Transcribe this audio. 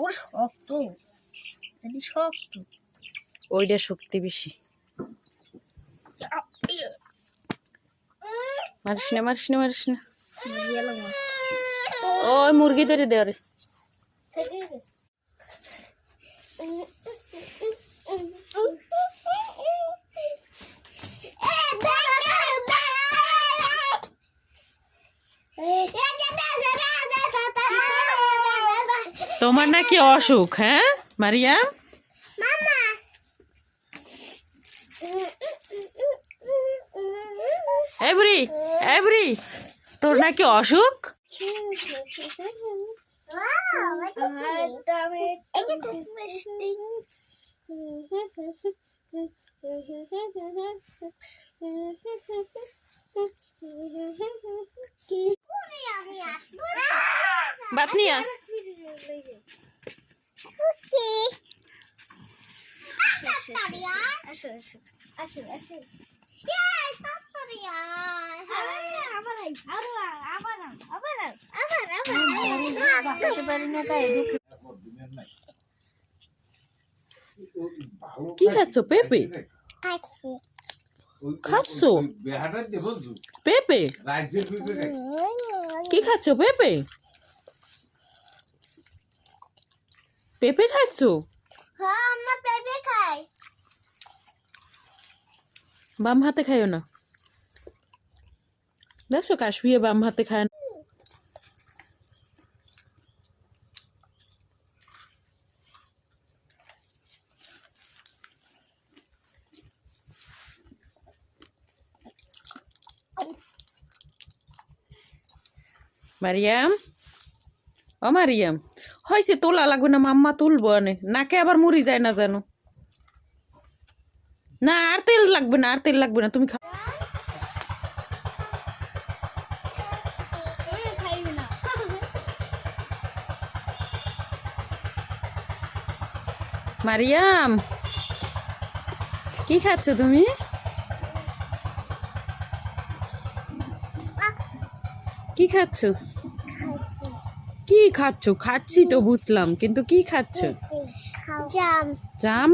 ওর শক্ত, শক্ত, ওইটা শক্তি বেশি। মারিস না মারিস না মারিস না। ওই মুরগি ধরে দে রে। তোমার নাকি অসুখ? হ্যাঁ মারিয়াম, এভরি এভরি তোর নাকি অসুখ? বাতনিয়া কি খাচ্ছ? পেঁপে খাচ্ছ? পেঁপে কি খাচ্ছ? পেঁপে পেঁপে খাচ্ছ? বাম হাতে খাইও না। দেখছো কাশ্মীরে বাম হাতে খায় না। মারিয়াম, ও মারিয়াম, হয়েছে তোলা লাগবে না, মাম্মা তুলবো। নাকে আবার মুড়ি যায় না জানো? না আর তেল লাগবে না, আর তেল লাগবে না, তুমি খাও। মারিয়াম কি খাচ্ছ তুমি? কি খাচ্ছ? কি খাচ্ছ? খাচ্ছি তো বুঝলাম, কিন্তু কি খাচ্ছ? জাম। জাম।